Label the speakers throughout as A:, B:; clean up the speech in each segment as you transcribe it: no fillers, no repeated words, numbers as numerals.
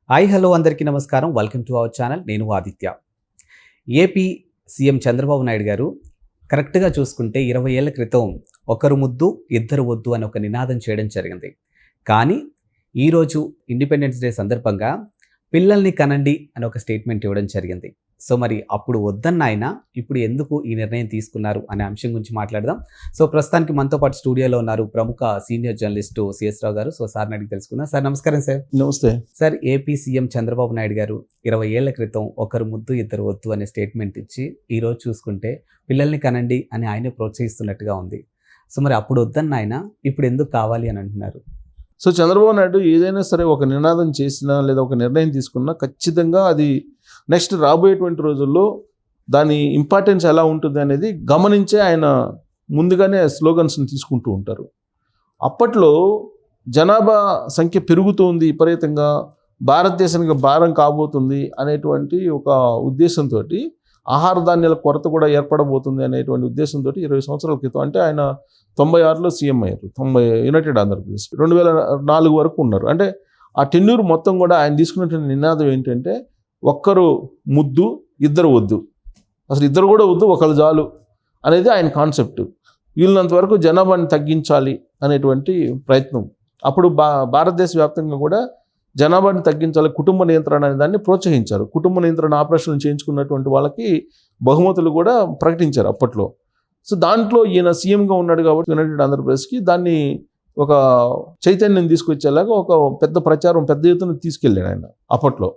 A: Hi hello అందరికీ నమస్కారం. Welcome to our channel. నేను ఆదిత్య. ఏపీ సీఎం చంద్రబాబు నాయుడు గారు కరెక్ట్గా చూసుకుంటే 20 ఏళ్ల క్రితం ఒకరు ముద్దు ఇద్దరు వద్దు అని ఒక నినాదం చేయడం జరిగింది. కానీ ఈరోజు ఇండిపెండెన్స్ డే సందర్భంగా పిల్లల్ని కనండి అని ఒక స్టేట్మెంట్ ఇవ్వడం జరిగింది. సో మరి అప్పుడు వద్దన్న ఆయన ఇప్పుడు ఎందుకు ఈ నిర్ణయం తీసుకున్నారు అనే అంశం గురించి మాట్లాడదాం. సో ప్రస్తుతానికి మనతో పాటు స్టూడియోలో ఉన్నారు ప్రముఖ సీనియర్ జర్నలిస్టు సిఎస్ రావు గారు. సో సార్ని అడిగి తెలుసుకుందాం. సార్ నమస్కారం. సార్
B: నమస్తే
A: sir, AP CM Chandrababu Naidu గారు 20 ఏళ్ల క్రితం ఒకరు ముద్దు ఇద్దరు వద్దు అనే స్టేట్మెంట్ ఇచ్చి ఈరోజు చూసుకుంటే పిల్లల్ని కనండి అని ఆయనే ప్రోత్సహిస్తున్నట్టుగా ఉంది. సో మరి అప్పుడు వద్దన్న ఆయన ఇప్పుడు ఎందుకు కావాలి అని అంటున్నారు?
B: సో చంద్రబాబు నాయుడు ఏదైనా సరే ఒక నినాదం చేసినా లేదా ఒక నిర్ణయం తీసుకున్నా ఖచ్చితంగా అది నెక్స్ట్ రాబోయేటువంటి రోజుల్లో దాని ఇంపార్టెన్స్ ఎలా ఉంటుంది అనేది గమనించే ఆయన ముందుగానే స్లోగన్స్ని తీసుకుంటూ ఉంటారు. అప్పట్లో జనాభా సంఖ్య పెరుగుతుంది విపరీతంగా, భారతదేశానికి భారం కాబోతుంది అనేటువంటి ఒక ఉద్దేశంతో, ఆహార ధాన్యాల కొరత కూడా ఏర్పడబోతుంది అనేటువంటి ఉద్దేశంతో 20 సంవత్సరాల క్రితం, అంటే ఆయన 96లో సీఎం అయ్యారు, యునైటెడ్ ఆంధ్రప్రదేశ్ 2004 వరకు ఉన్నారు. అంటే ఆ టెన్యూర్ మొత్తం కూడా ఆయన తీసుకున్నటువంటి నినాదం ఏంటంటే ఒక్కరు ముద్దు ఇద్దరు వద్దు, అసలు ఇద్దరు కూడా వద్దు ఒకళ్ళు చాలు అనేది ఆయన కాన్సెప్ట్. వీళ్ళంత వరకు జనాభాని తగ్గించాలి అనేటువంటి ప్రయత్నం. అప్పుడు భారతదేశ వ్యాప్తంగా కూడా జనాభాని తగ్గించాలి, కుటుంబ నియంత్రణ అనే దాన్ని ప్రోత్సహించారు. కుటుంబ నియంత్రణ ఆపరేషన్లు చేయించుకున్నటువంటి వాళ్ళకి బహుమతులు కూడా ప్రకటించారు అప్పట్లో. సో దాంట్లో ఈయన సీఎంగా ఉన్నాడు కాబట్టి యునైటెడ్ ఆంధ్రప్రదేశ్కి దాన్ని ఒక చైతన్యం తీసుకొచ్చేలాగా ఒక పెద్ద ప్రచారం పెద్ద ఎత్తున తీసుకెళ్ళాడు ఆయన అప్పట్లో.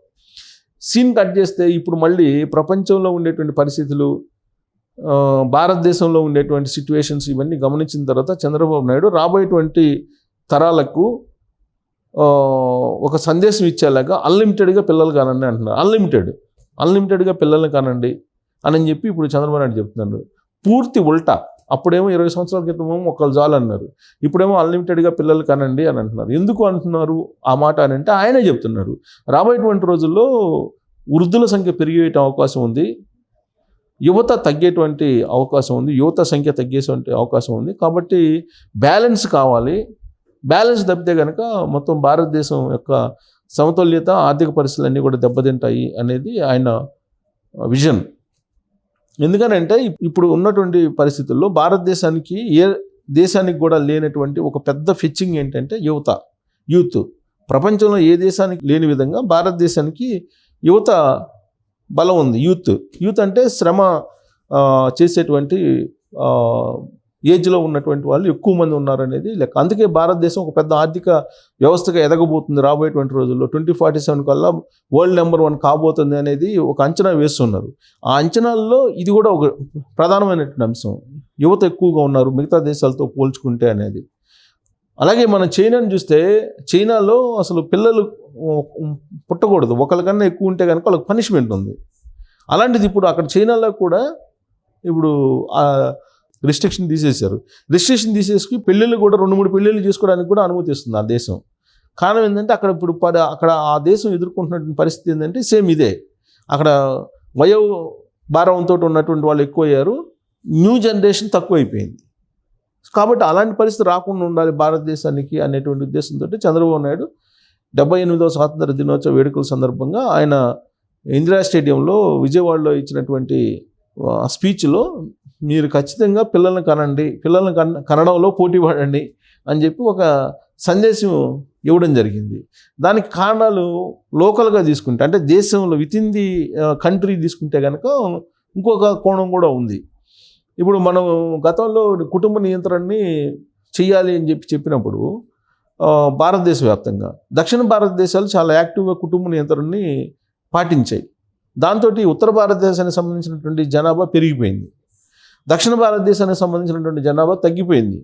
B: సీన్ కట్ చేస్తే ఇప్పుడు మళ్ళీ ప్రపంచంలో ఉండేటువంటి పరిస్థితులు, భారతదేశంలో ఉండేటువంటి సిచ్యువేషన్స్ ఇవన్నీ గమనించిన తర్వాత చంద్రబాబు నాయుడు రాబోయేటువంటి తరాలకు ఒక సందేశం ఇచ్చేలాగా అన్లిమిటెడ్గా పిల్లలు కానండి అంటున్నారు. అన్లిమిటెడ్గా పిల్లల్ని కానండి అని చెప్పి ఇప్పుడు చంద్రబాబు నాయుడు చెప్తున్నారు. పూర్తి ఉల్టా. అప్పుడేమో 20 సంవత్సరాల క్రితం ఒకళ్ళు చాలు అన్నారు, ఇప్పుడేమో అన్లిమిటెడ్గా పిల్లలు కనండి అని అంటున్నారు. ఎందుకు అంటున్నారు ఆ మాట అని అంటే ఆయనే చెప్తున్నారు, రాబోయేటువంటి రోజుల్లో వృద్ధుల సంఖ్య పెరిగేట అవకాశం ఉంది, యువత తగ్గేటువంటి అవకాశం ఉంది, యువత సంఖ్య తగ్గేటువంటి అవకాశం ఉంది. కాబట్టి బ్యాలెన్స్ కావాలి. బ్యాలెన్స్ తప్పితే కనుక మొత్తం భారతదేశం యొక్క సమతుల్యత, ఆర్థిక పరిస్థితులు అన్నీ కూడా దెబ్బతింటాయి అనేది ఆయన విజన్. ఎందుకనంటే ఇప్పుడు ఉన్నటువంటి పరిస్థితుల్లో భారతదేశానికి ఏ దేశానికి కూడా లేనటువంటి ఒక పెద్ద ఫిచ్చింగ్ ఏంటంటే యూత్. ప్రపంచంలో ఏ దేశానికి లేని విధంగా భారతదేశానికి యువత బలం ఉంది. యూత్ అంటే శ్రమ చేసేటువంటి ఏజ్లో ఉన్నటువంటి వాళ్ళు ఎక్కువ మంది ఉన్నారనేది లెక్క. అందుకే భారతదేశం ఒక పెద్ద ఆర్థిక వ్యవస్థగా ఎదగబోతుంది రాబోయేటువంటి రోజుల్లో. 2047 కల్లా వరల్డ్ నెంబర్ 1 కాబోతుంది అనేది ఒక అంచనా వేస్తున్నారు. ఆ అంచనాల్లో ఇది కూడా ఒక ప్రధానమైనటువంటి అంశం. యువత ఎక్కువగా ఉన్నారు మిగతా దేశాలతో పోల్చుకుంటే అనేది. అలాగే మనం చైనాని చూస్తే, చైనాలో అసలు పిల్లలు పుట్టకూడదు, ఒకరికన్నా ఎక్కువ ఉంటే కనుక వాళ్ళకి పనిష్మెంట్ ఉంది. అలాంటిది ఇప్పుడు అక్కడ చైనాలో కూడా ఇప్పుడు రిస్ట్రిక్షన్ తీసేసి పెళ్ళిళ్ళు కూడా 2-3 పెళ్ళిళ్ళు చేసుకోవడానికి కూడా అనుమతిస్తుంది ఆ దేశం. కారణం ఏంటంటే అక్కడ ఆ దేశం ఎదుర్కొంటున్నటువంటి పరిస్థితి ఏంటంటే సేమ్ ఇదే. అక్కడ వయో భారంతో ఉన్నటువంటి వాళ్ళు ఎక్కువయ్యారు, న్యూ జనరేషన్ తక్కువైపోయింది. కాబట్టి అలాంటి పరిస్థితి రాకుండా ఉండాలి భారతదేశానికి అనేటువంటి ఉద్దేశంతో చంద్రబాబు నాయుడు 78వ స్వాతంత్ర దినోత్సవ వేడుకల సందర్భంగా ఆయన ఇందిరా స్టేడియంలో విజయవాడలో ఇచ్చినటువంటి స్పీచ్లో మీరు ఖచ్చితంగా పిల్లల్ని కనడంలో పోటీ పడండి అని చెప్పి ఒక సందేశం ఇవ్వడం జరిగింది. దానికి కారణాలు లోకల్గా తీసుకుంటే, అంటే దేశంలో వితిన్ ది కంట్రీ తీసుకుంటే కనుక ఇంకొక కోణం కూడా ఉంది. ఇప్పుడు మనం గతంలో కుటుంబ నియంత్రణని చెయ్యాలి అని చెప్పినప్పుడు భారతదేశ వ్యాప్తంగా దక్షిణ భారతదేశాలు చాలా యాక్టివ్గా కుటుంబ నియంత్రణని పాటించాయి. దాంతో ఉత్తర భారతదేశానికి సంబంధించినటువంటి జనాభా పెరిగిపోయింది, దక్షిణ భారతదేశానికి సంబంధించినటువంటి జనాభా తగ్గిపోయింది.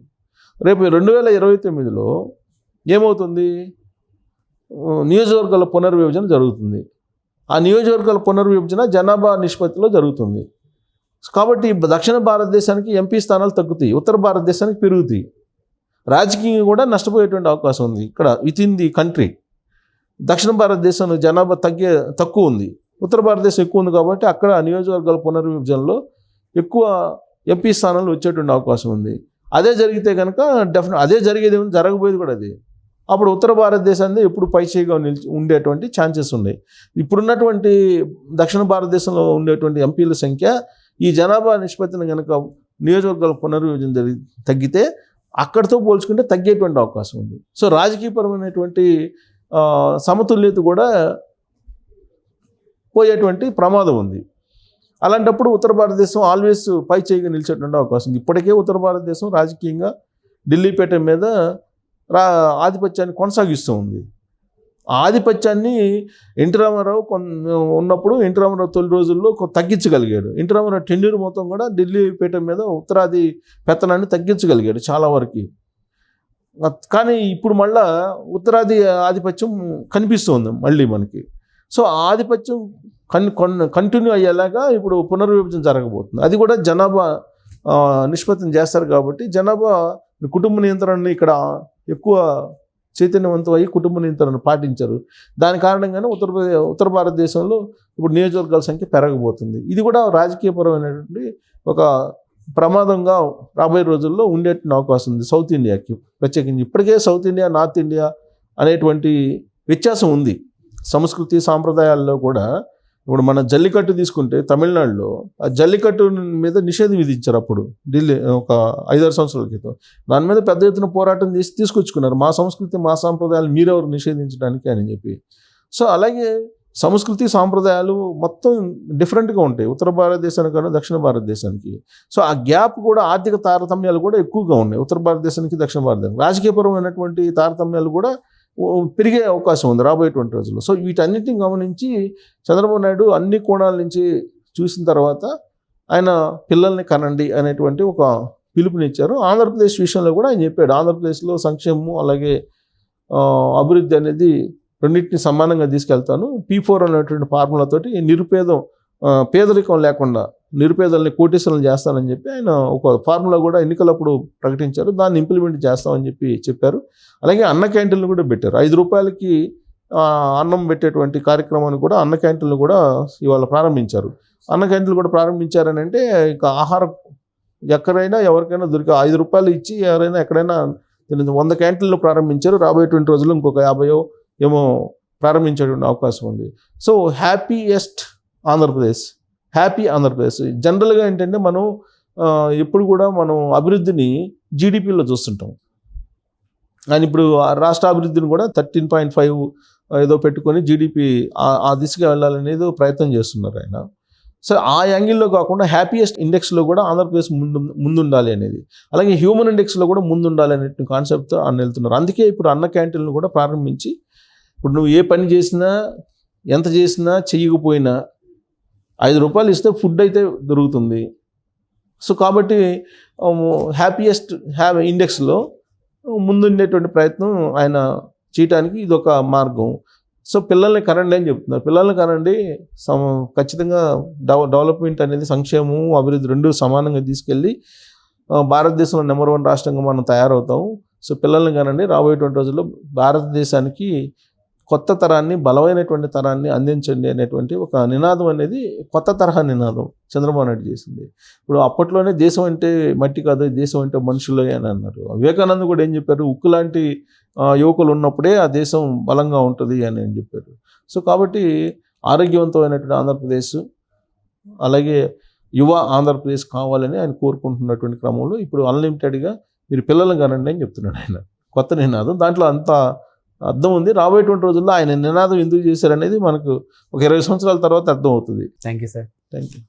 B: రేపు 2029లో ఏమవుతుంది? నియోజకవర్గాల పునర్విభజన జరుగుతుంది. ఆ నియోజకవర్గాల పునర్విభజన జనాభా నిష్పత్తిలో జరుగుతుంది. కాబట్టి దక్షిణ భారతదేశానికి ఎంపీ స్థానాలు తగ్గుతాయి, ఉత్తర భారతదేశానికి పెరుగుతాయి. రాజకీయంగా కూడా నష్టపోయేటువంటి అవకాశం ఉంది. ఇక్కడ వితిన్ ది కంట్రీ దక్షిణ భారతదేశంలో జనాభా తక్కువ ఉంది, ఉత్తర భారతదేశం ఎక్కువ ఉంది. కాబట్టి అక్కడ నియోజకవర్గాల పునర్విభజనలో ఎక్కువ ఎంపీ స్థానాలు వచ్చేటువంటి అవకాశం ఉంది. అదే జరిగితే కనుక అదే జరిగేది జరగబోయేది కూడా అదే. అప్పుడు ఉత్తర భారతదేశాన్ని ఎప్పుడు పైచేయిగా ఉండేటువంటి ఛాన్సెస్ ఉన్నాయి. ఇప్పుడున్నటువంటి దక్షిణ భారతదేశంలో ఉండేటువంటి ఎంపీల సంఖ్య ఈ జనాభా నిష్పత్తిని కనుక నియోజకవర్గాల పునర్విభజన తగ్గితే అక్కడితో పోల్చుకుంటే తగ్గేటువంటి అవకాశం ఉంది. సో రాజకీయపరమైనటువంటి సమతుల్యత కూడా పోయేటువంటి ప్రమాదం ఉంది. అలాంటప్పుడు ఉత్తర భారతదేశం ఆల్వేస్ పై చేయిగా నిలిచేటువంటి అవకాశం ఉంది. ఇప్పటికే ఉత్తర భారతదేశం రాజకీయంగా ఢిల్లీపేట మీద ఆధిపత్యాన్ని కొనసాగిస్తూ ఉంది. ఆ ఆధిపత్యాన్ని ఎన్టీ రామారావు ఉన్నప్పుడు ఎన్టీ రామారావు తొలి రోజుల్లో తగ్గించగలిగాడు. ఎన్టీ రామారావు టెన్యూర్ మొత్తం కూడా ఢిల్లీపేట మీద ఉత్తరాది పెత్తనాన్ని తగ్గించగలిగాడు చాలా వరకు. కానీ ఇప్పుడు మళ్ళా ఉత్తరాది ఆధిపత్యం కనిపిస్తుంది మళ్ళీ మనకి. సో ఆ ఆధిపత్యం కంటిన్యూ అయ్యేలాగా ఇప్పుడు పునర్విభజన జరగబోతుంది. అది కూడా జనాభా నిష్పత్తిని చేస్తారు కాబట్టి జనాభా కుటుంబ నియంత్రణని ఇక్కడ ఎక్కువ చైతన్యవంతం అయ్యి కుటుంబ నియంత్రణ పాటించారు. దాని కారణంగానే ఉత్తర భారతదేశంలో ఇప్పుడు నియోజకవర్గాల సంఖ్య పెరగబోతుంది. ఇది కూడా రాజకీయపరమైనటువంటి ఒక ప్రమాదంగా రాబోయే రోజుల్లో ఉండేటువంటి అవకాశం ఉంది సౌత్ ఇండియాకి ప్రత్యేకించి. ఇప్పటికే సౌత్ ఇండియా నార్త్ ఇండియా అనేటువంటి వ్యత్యాసం ఉంది. సంస్కృతి సాంప్రదాయాల్లో కూడా ఇప్పుడు మన జల్లికట్టు తీసుకుంటే తమిళనాడులో ఆ జల్లికట్టు మీద నిషేధం విధించారు అప్పుడు ఢిల్లీ ఒక 5-6 సంవత్సరాల క్రితం. దాని మీద పెద్ద ఎత్తున పోరాటం చేసి తీసుకొచ్చుకున్నారు. మా సంస్కృతి మా సాంప్రదాయాలు మీరెవరు నిషేధించడానికి అని చెప్పి. సో అలాగే సంస్కృతి సాంప్రదాయాలు మొత్తం డిఫరెంట్గా ఉంటాయి ఉత్తర భారతదేశానికి కానీ దక్షిణ భారతదేశానికి. సో ఆ గ్యాప్ కూడా ఆర్థిక తారతమ్యాలు కూడా ఎక్కువగా ఉన్నాయి ఉత్తర భారతదేశానికి దక్షిణ భారతదేశానికి. రాజకీయపరమైనటువంటి తారతమ్యాలు కూడా పెరిగే అవకాశం ఉంది రాబోయేటువంటి రోజుల్లో. సో వీటన్నిటిని గమనించి చంద్రబాబు నాయుడు అన్ని కోణాల నుంచి చూసిన తర్వాత ఆయన పిల్లల్ని కనండి అనేటువంటి ఒక పిలుపునిచ్చారు. ఆంధ్రప్రదేశ్ విషయంలో కూడా ఆయన చెప్పాడు, ఆంధ్రప్రదేశ్లో సంక్షేమం అలాగే అభివృద్ధి అనేది రెండింటిని సమానంగా తీసుకెళ్తాను. P4 అనేటువంటి ఫార్ములాతోటి పేదరికం లేకుండా నిరుపేదల్ని కోటీశ్వరులను చేస్తానని చెప్పి ఆయన ఒక ఫార్ములా కూడా ఎన్నికలప్పుడు ప్రకటించారు. దాన్ని ఇంప్లిమెంట్ చేస్తామని చెప్పారు. అలాగే అన్న క్యాంటీన్లు కూడా పెట్టారు. 5 రూపాయలకి అన్నం పెట్టేటువంటి కార్యక్రమాన్ని కూడా అన్న క్యాంటీన్లు కూడా ఇవాళ ప్రారంభించారు. అన్న క్యాంటీన్లు కూడా ప్రారంభించారని అంటే ఇక ఆహారం ఎక్కడైనా ఎవరికైనా 5 రూపాయలు ఇచ్చి ఎవరైనా ఎక్కడైనా 100 క్యాంటీన్లు ప్రారంభించారు. రాబోయేటువంటి రోజుల్లో ఇంకొక 50 ఏమో ప్రారంభించేటువంటి అవకాశం ఉంది. So happiest Andhra Pradesh, happy Andhra Pradesh. జనరల్గా ఏంటంటే మనం ఎప్పుడు కూడా మనం అభివృద్ధిని జీడిపిలో చూస్తుంటాం. కానీ ఇప్పుడు రాష్ట్ర అభివృద్ధిని కూడా 13.5 ఏదో పెట్టుకొని జీడిపి ఆ దిశగా వెళ్ళాలనేది ప్రయత్నం చేస్తున్నారు ఆయన. సో ఆ యాంగిల్లో కాకుండా హ్యాపీయెస్ట్ ఇండెక్స్లో కూడా ఆంధ్రప్రదేశ్ ముందుండాలి అనేది, అలాగే హ్యూమన్ ఇండెక్స్లో కూడా ముందుండాలి అనే కాన్సెప్ట్తో ఆయన వెళ్తున్నారు. అందుకే ఇప్పుడు అన్న క్యాంటీన్లు కూడా ప్రారంభించి ఇప్పుడు నువ్వు ఏ పని చేసినా ఎంత చేసినా చెయ్యకపోయినా 5 రూపాయలు ఇస్తే ఫుడ్ అయితే దొరుకుతుంది. సో కాబట్టి హ్యాపీయెస్ట్ ఇండెక్స్లో ముందుండేటువంటి ప్రయత్నం ఆయన చేయటానికి ఇది ఒక మార్గం. సో పిల్లల్ని కనండి అని చెప్తున్నారు. పిల్లల్ని కనండి, ఖచ్చితంగా డెవలప్మెంట్ అనేది సంక్షేమం అభివృద్ధి రెండు సమానంగా తీసుకెళ్ళి భారతదేశంలో నెంబర్ 1 రాష్ట్రంగా మనం తయారవుతాము. సో పిల్లల్ని కనండి, రాబోయేటువంటి రోజుల్లో భారతదేశానికి కొత్త తరాన్ని బలమైనటువంటి తరాన్ని అందించండి అనేటువంటి ఒక నినాదం అనేది కొత్త తరహా నినాదం చంద్రబాబు నాయుడు చేసింది. ఇప్పుడు అప్పట్లోనే దేశం అంటే మట్టి కాదు, దేశం అంటే మనుషులే అని అన్నారు. వివేకానంద కూడా ఏం చెప్పారు, ఉక్కు లాంటి యువకులు ఉన్నప్పుడే ఆ దేశం బలంగా ఉంటుంది అని చెప్పారు. సో కాబట్టి ఆరోగ్యవంతమైనటువంటి ఆంధ్రప్రదేశ్ అలాగే యువ ఆంధ్రప్రదేశ్ కావాలని ఆయన కోరుకుంటున్నటువంటి క్రమంలో ఇప్పుడు అన్లిమిటెడ్గా మీరు పిల్లలను కనండి అని చెప్తున్నాడు ఆయన. కొత్త నినాదం, దాంట్లో అంత అర్థం ఉంది. రాబోయేటువంటి రోజుల్లో ఆయన నినాదం ఎందుకు చేశారనేది మనకు ఒక 20 సంవత్సరాల తర్వాత అర్థం అవుతుంది.
A: Thank you sir.
B: Thank you.